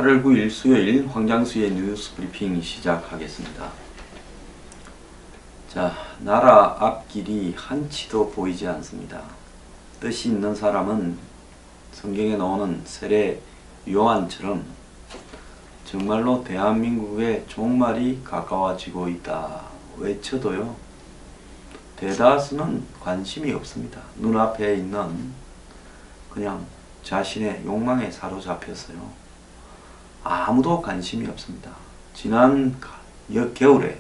8월 9일 수요일 황장수의 뉴스 브리핑 시작하겠습니다. 자, 나라 앞길이 한치도 보이지 않습니다. 뜻이 있는 사람은 성경에 나오는 세례 요한처럼 정말로 대한민국의 종말이 가까워지고 있다 외쳐도요, 대다수는 관심이 없습니다. 눈앞에 있는 그냥 자신의 욕망에 사로잡혔어요. 아무도 관심이 없습니다. 지난 겨울에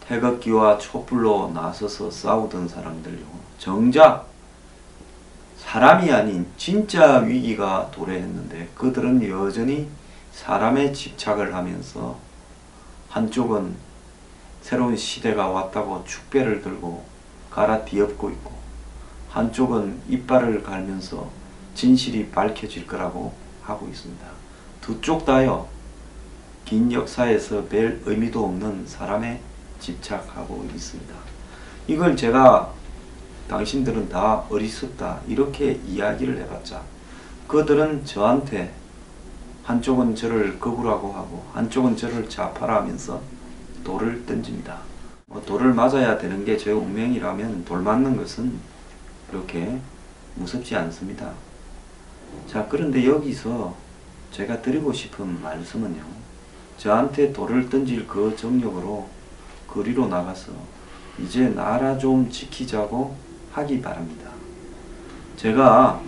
태극기와 촛불로 나서서 싸우던 사람들요, 정작 사람이 아닌 진짜 위기가 도래했는데 그들은 여전히 사람에 집착을 하면서 한쪽은 새로운 시대가 왔다고 축배를 들고 갈아뒤엎고 있고, 한쪽은 이빨을 갈면서 진실이 밝혀질 거라고 하고 있습니다. 두 쪽 다요, 긴 역사에서 별 의미도 없는 사람에 집착하고 있습니다. 이걸 제가 당신들은 다 어리석다 이렇게 이야기를 해봤자, 그들은 저한테 한쪽은 저를 거부라고 하고 한쪽은 저를 좌파라 하면서 돌을 던집니다. 돌을 맞아야 되는 게 제 운명이라면 돌 맞는 것은 그렇게 무섭지 않습니다. 자, 그런데 여기서 제가 드리고 싶은 말씀은요, 저한테 돌을 던질 그 정력으로 거리로 나가서 이제 나라 좀 지키자고 하기 바랍니다. 제가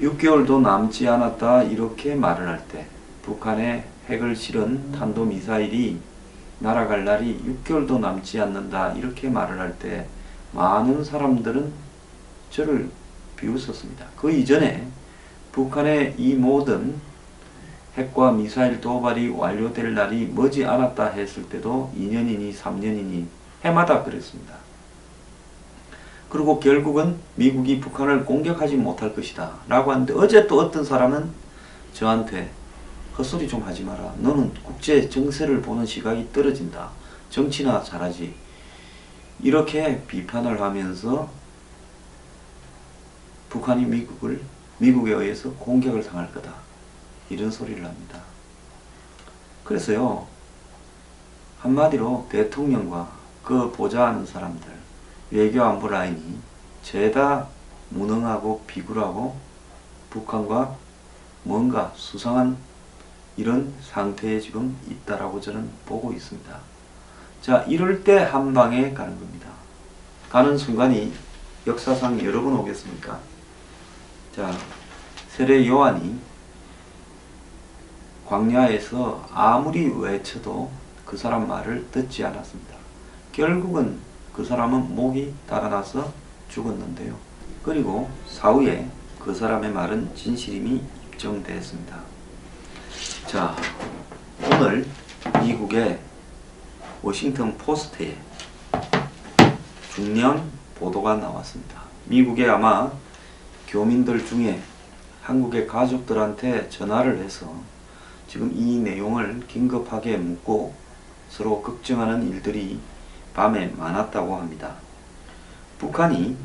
6개월도 남지 않았다 이렇게 말을 할 때, 북한에 핵을 실은 탄도미사일이 날아갈 날이 6개월도 남지 않는다 이렇게 말을 할 때 많은 사람들은 저를 비웃었습니다. 그 이전에 북한의 이 모든 핵과 미사일 도발이 완료될 날이 머지 않았다 했을 때도 2년이니 3년이니 해마다 그랬습니다. 그리고 결국은 미국이 북한을 공격하지 못할 것이다 라고 하는데, 어제 또 어떤 사람은 저한테 헛소리 좀 하지 마라, 너는 국제 정세를 보는 시각이 떨어진다, 정치나 잘하지, 이렇게 비판을 하면서 북한이 미국에 의해서 공격을 당할 거다 이런 소리를 합니다. 그래서요, 한마디로 대통령과 그 보좌하는 사람들, 외교안보 라인이 죄다 무능하고 비굴하고 북한과 뭔가 수상한 이런 상태에 지금 있다라고 저는 보고 있습니다. 자, 이럴 때 한 방에 가는 겁니다. 가는 순간이 역사상 여러 번 오겠습니까? 자, 세례 요한이 광야에서 아무리 외쳐도 그 사람 말을 듣지 않았습니다. 결국은 그 사람은 목이 달아나서 죽었는데요. 그리고 사후에 그 사람의 말은 진실임이 입증되었습니다. 자, 오늘 미국의 워싱턴 포스트에 중요한 보도가 나왔습니다. 미국의 아마 교민들 중에 한국의 가족들한테 전화를 해서 지금 이 내용을 긴급하게 묻고 서로 걱정하는 일들이 밤에 많았다고 합니다. 북한이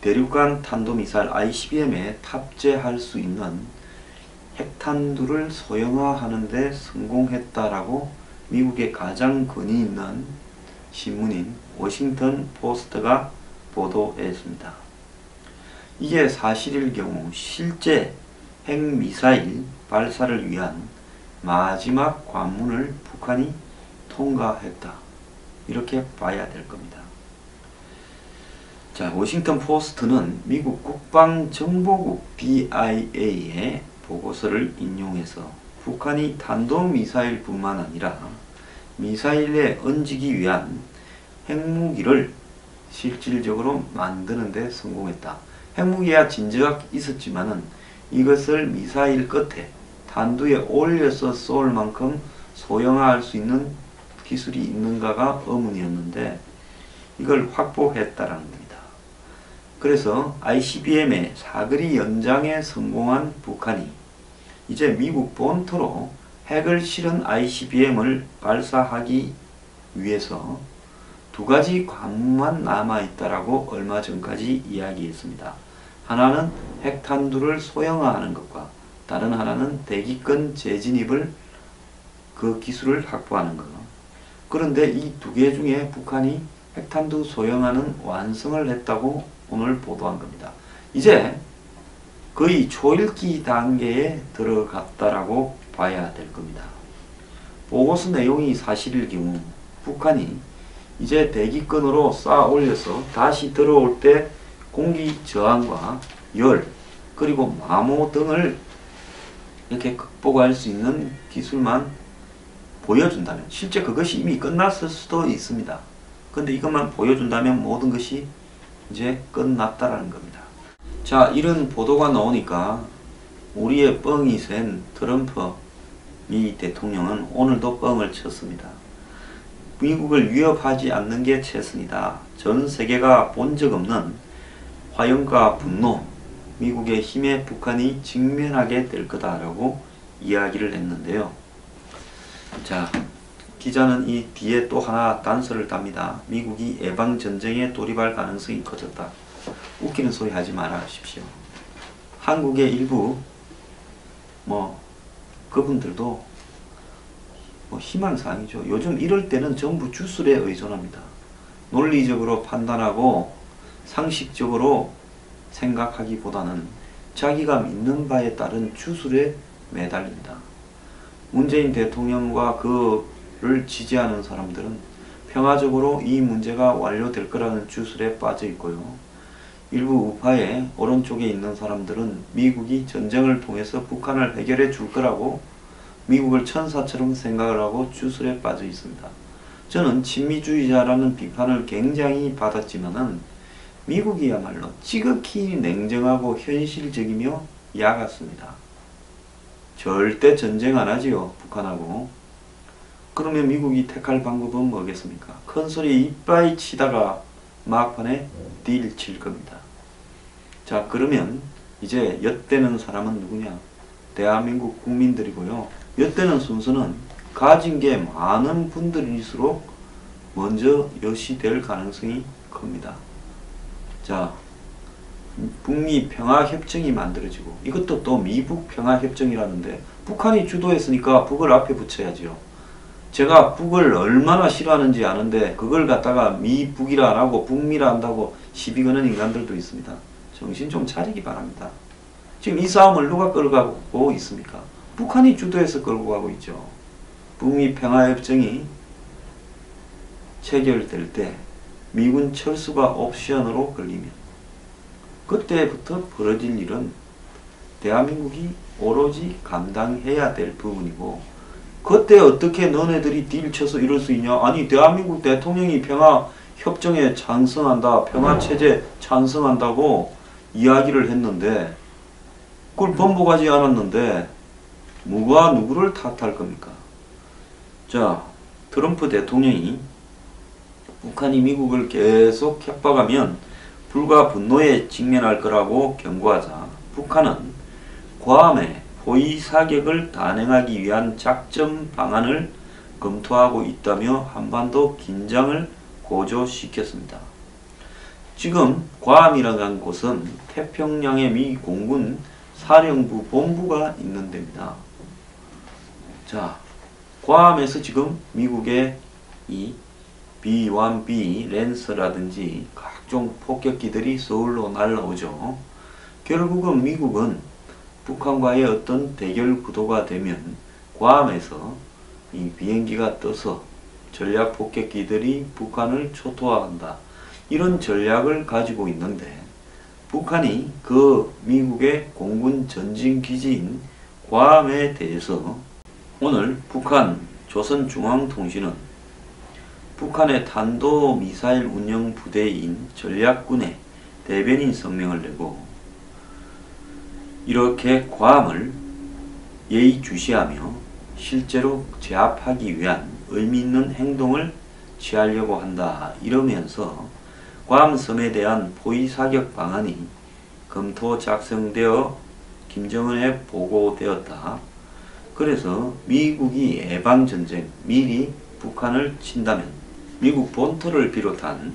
대륙간 탄도미사일 ICBM에 탑재할 수 있는 핵탄두를 소형화하는 데 성공했다라고 미국의 가장 권위 있는 신문인 워싱턴 포스트가 보도했습니다. 이게 사실일 경우 실제 핵미사일 발사를 위한 마지막 관문을 북한이 통과했다 이렇게 봐야 될 겁니다. 자, 워싱턴 포스트는 미국 국방정보국 DIA의 보고서를 인용해서 북한이 탄도미사일 뿐만 아니라 미사일에 얹기 위한 핵무기를 실질적으로 만드는 데 성공했다. 핵무기야 진즉 있었지만은 이것을 미사일 끝에 탄두에 올려서 쏠 만큼 소형화할 수 있는 기술이 있는가가 의문이었는데 이걸 확보했다라는 겁니다. 그래서 ICBM의 사거리 연장에 성공한 북한이 이제 미국 본토로 핵을 실은 ICBM을 발사하기 위해서 두 가지 관문만 남아있다라고 얼마 전까지 이야기했습니다. 하나는 핵탄두를 소형화하는 것과 다른 하나는 대기권 재진입을 그 기술을 확보하는 것. 그런데 이 두 개 중에 북한이 핵탄두 소형화는 완성을 했다고 오늘 보도한 겁니다. 이제 거의 초읽기 단계에 들어갔다라고 봐야 될 겁니다. 보고서 내용이 사실일 경우 북한이 이제 대기권으로 쌓아 올려서 다시 들어올 때 공기 저항과 열 그리고 마모 등을 이렇게 극복할 수 있는 기술만 보여준다면, 실제 그것이 이미 끝났을 수도 있습니다. 근데 이것만 보여준다면 모든 것이 이제 끝났다라는 겁니다. 자, 이런 보도가 나오니까 우리의 뻥이 센 트럼프 미 대통령은 오늘도 뻥을 쳤습니다. 미국을 위협하지 않는 게 최선이다. 전 세계가 본 적 없는 화염과 분노, 미국의 힘에 북한이 직면하게 될 거다라고 이야기를 했는데요. 자, 기자는 이 뒤에 또 하나 단서를 답니다. 미국이 예방전쟁에 돌입할 가능성이 커졌다. 웃기는 소리 하지 말아주십시오. 한국의 일부 그분들도 희망사항이죠. 요즘 이럴 때는 전부 주술에 의존합니다. 논리적으로 판단하고 상식적으로 생각하기보다는 자기가 믿는 바에 따른 주술에 매달린다. 문재인 대통령과 그를 지지하는 사람들은 평화적으로 이 문제가 완료될 거라는 주술에 빠져 있고요. 일부 우파의 오른쪽에 있는 사람들은 미국이 전쟁을 통해서 북한을 해결해 줄 거라고 미국을 천사처럼 생각을 하고 주술에 빠져 있습니다. 저는 친미주의자라는 비판을 굉장히 받았지만은 미국이야말로 지극히 냉정하고 현실적이며 야같습니다. 절대 전쟁 안 하지요, 북한하고. 그러면 미국이 택할 방법은 뭐겠습니까? 큰 소리 이빠이 치다가 막판에 딜 칠 겁니다. 자, 그러면 이제 엿대는 사람은 누구냐? 대한민국 국민들이고요. 엿대는 순서는 가진 게 많은 분들일수록 먼저 엿이 될 가능성이 큽니다. 자, 북미 평화협정이 만들어지고, 이것도 또 미북 평화협정이라는데 북한이 주도했으니까 북을 앞에 붙여야죠. 제가 북을 얼마나 싫어하는지 아는데 그걸 갖다가 미북이라 안 하고 북미라 한다고 시비 거는 인간들도 있습니다. 정신 좀 차리기 바랍니다. 지금 이 싸움을 누가 끌고 가고 있습니까? 북한이 주도해서 끌고 가고 있죠. 북미 평화협정이 체결될 때 미군 철수가 옵션으로 걸리면 그때부터 벌어질 일은 대한민국이 오로지 감당해야 될 부분이고, 그때 어떻게 너네들이 딜 쳐서 이럴 수 있냐? 아니, 대한민국 대통령이 평화협정에 찬성한다, 평화체제 찬성한다고 이야기를 했는데 그걸 번복하지 않았는데 누가 누구를 탓할 겁니까? 자, 트럼프 대통령이 북한이 미국을 계속 협박하면 불과 분노에 직면할 거라고 경고하자 북한은 괌에 포위 사격을 단행하기 위한 작전 방안을 검토하고 있다며 한반도 긴장을 고조시켰습니다. 지금 괌이라는 곳은 태평양의 미 공군 사령부 본부가 있는 데입니다. 자, 괌에서 지금 미국의 이 B-1B 랜서라든지 각종 폭격기들이 서울로 날라오죠. 결국은 미국은 북한과의 어떤 대결 구도가 되면 괌에서 이 비행기가 떠서 전략 폭격기들이 북한을 초토화한다. 이런 전략을 가지고 있는데 북한이 그 미국의 공군 전진기지인 괌에 대해서 오늘 북한 조선중앙통신은 북한의 탄도미사일 운영 부대인 전략군의 대변인 성명을 내고 이렇게 괌을 예의주시하며 실제로 제압하기 위한 의미 있는 행동을 취하려고 한다. 이러면서 괌섬에 대한 포위 사격 방안이 검토 작성되어 김정은에 보고되었다. 그래서 미국이 예방전쟁 미리 북한을 친다면 미국 본토를 비롯한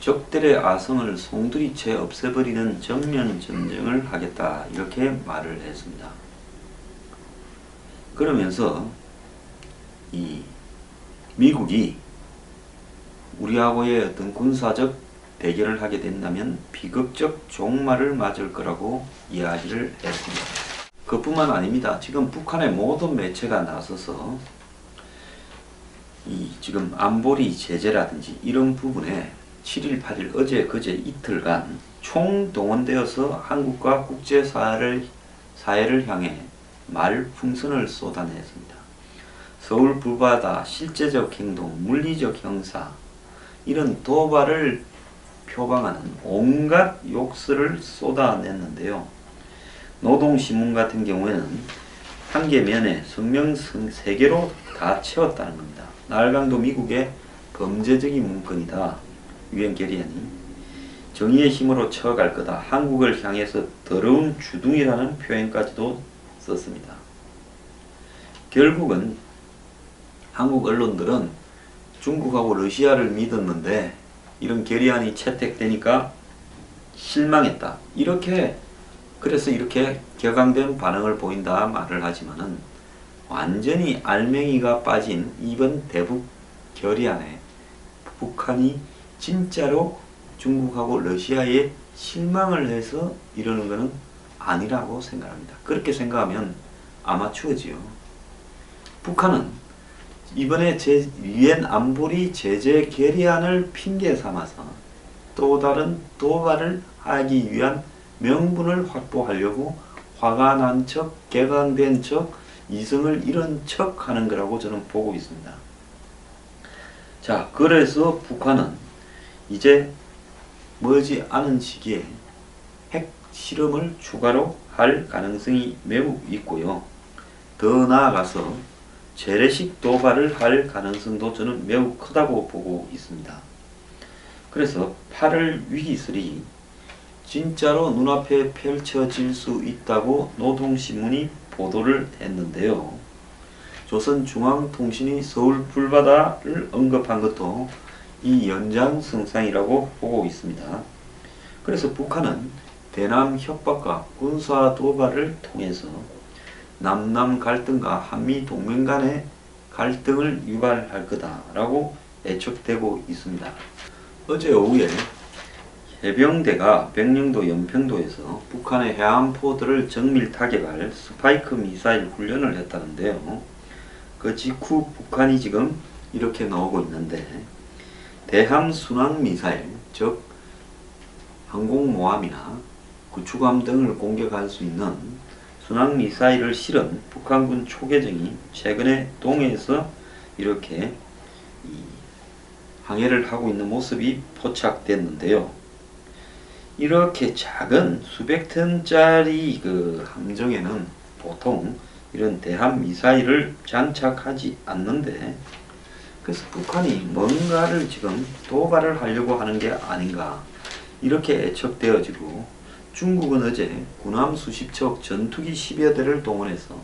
적들의 아성을 송두리째 없애버리는 정면전쟁을 하겠다 이렇게 말을 했습니다. 그러면서 이 미국이 우리하고의 어떤 군사적 대결을 하게 된다면 비극적 종말을 맞을 거라고 이야기를 했습니다. 그뿐만 아닙니다. 지금 북한의 모든 매체가 나서서 이 지금 안보리 제재라든지 이런 부분에 7일, 8일 어제 그제 이틀간 총동원되어서 한국과 국제사회를 향해 말풍선을 쏟아냈습니다. 서울 불바다 실제적 행동, 물리적 형사 이런 도발을 표방하는 온갖 욕설을 쏟아냈는데요. 노동신문 같은 경우에는 한 개 면에 성명 3개로 다 채웠다는 겁니다. 나알강도 미국의 범죄적인 문건이다. 유엔 게리안이 정의의 힘으로 쳐갈 거다. 한국을 향해서 더러운 주둥이라는 표현까지도 썼습니다. 결국은 한국 언론들은 중국하고 러시아를 믿었는데 이런 게리안이 채택되니까 실망했다. 그래서 이렇게 격앙된 반응을 보인다 말을 하지만은 완전히 알맹이가 빠진 이번 대북 결의안에 북한이 진짜로 중국하고 러시아에 실망을 해서 이러는 것은 아니라고 생각합니다. 그렇게 생각하면 아마추어지요. 북한은 이번에 유엔 안보리 제재 결의안을 핑계 삼아서 또 다른 도발을 하기 위한 명분을 확보하려고 화가 난 척, 격앙된 척, 이성을 잃은 척 하는 거라고 저는 보고 있습니다. 자, 그래서 북한은 이제 머지 않은 시기에 핵 실험을 추가로 할 가능성이 매우 있고요. 더 나아가서 재래식 도발을 할 가능성도 저는 매우 크다고 보고 있습니다. 그래서 8월 위기설이 진짜로 눈앞에 펼쳐질 수 있다고 노동신문이 보도를 했는데요. 조선중앙통신이 서울 불바다를 언급한 것도 이 연장선상이라고 보고 있습니다. 그래서 북한은 대남 협박과 군사 도발을 통해서 남남 갈등과 한미 동맹 간의 갈등을 유발할 거다라고 예측되고 있습니다. 어제 오후에 해병대가 백령도 연평도에서 북한의 해안포들을 정밀 타격할 스파이크 미사일 훈련을 했다는데요. 그 직후 북한이 지금 이렇게 나오고 있는데 대함 순항 미사일, 즉 항공모함이나 구축함 등을 공격할 수 있는 순항 미사일을 실은 북한군 초계정이 최근에 동해에서 이렇게 항해를 하고 있는 모습이 포착됐는데요. 이렇게 작은 수백 톤짜리 그 함정에는 보통 이런 대함 미사일을 장착하지 않는데, 그래서 북한이 뭔가를 지금 도발을 하려고 하는 게 아닌가 이렇게 예측되어지고, 중국은 어제 군함 수십 척, 전투기 10여 대를 동원해서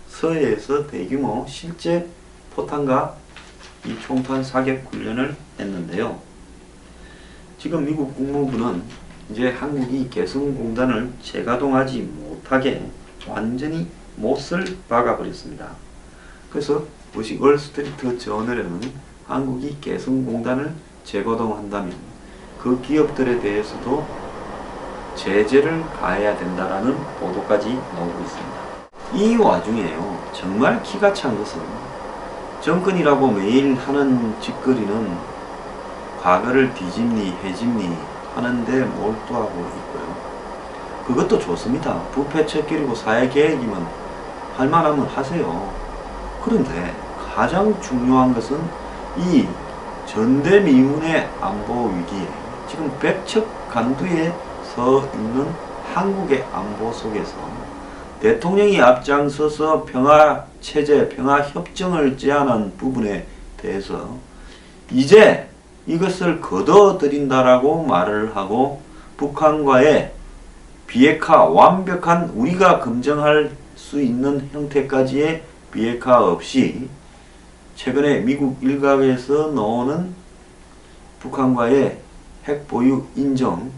서해에서 대규모 실제 포탄과 이 총탄 사격 훈련을 했는데요. 지금 미국 국무부는 이제 한국이 개성공단을 재가동하지 못하게 완전히 못을 박아버렸습니다. 그래서 월스트리트 저널에는 한국이 개성공단을 재가동한다면 그 기업들에 대해서도 제재를 가해야 된다라는 보도까지 나오고 있습니다. 이 와중에요, 정말 기가 찬 것은 정권이라고 매일 하는 짓거리는 과거를 뒤집니 해집니 하는데 몰두하고 있고요. 그것도 좋습니다. 부패 척결이고 사회계획이면 할만하면 하세요. 그런데 가장 중요한 것은 이 전대미문의 안보 위기에 지금 백척간두에 서 있는 한국의 안보 속에서 대통령이 앞장서서 평화체제, 평화협정을 제안한 부분에 대해서 이제 이것을 거둬들인다라고 말을 하고 북한과의 비핵화, 완벽한 우리가 검증할 수 있는 형태까지의 비핵화 없이 최근에 미국 일각에서 나오는 북한과의 핵 보유 인정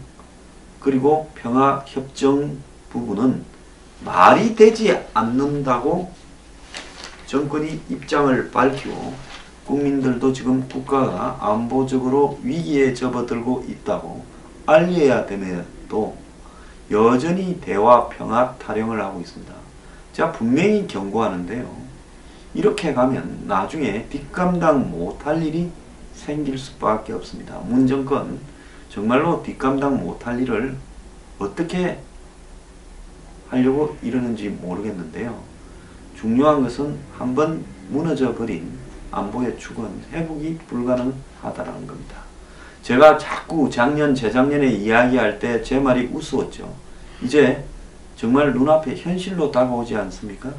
그리고 평화협정 부분은 말이 되지 않는다고 정권이 입장을 밝히고 국민들도 지금 국가가 안보적으로 위기에 접어들고 있다고 알려야 됨에도 여전히 대화 평화 타령을 하고 있습니다. 제가 분명히 경고하는데요. 이렇게 가면 나중에 뒷감당 못할 일이 생길 수밖에 없습니다. 문 정권 정말로 뒷감당 못할 일을 어떻게 하려고 이러는지 모르겠는데요. 중요한 것은 한번 무너져 버린 안보의 축은 회복이 불가능하다는 겁니다. 제가 자꾸 작년 재작년에 이야기할 때 제 말이 우스웠죠. 이제 정말 눈앞에 현실로 다가오지 않습니까?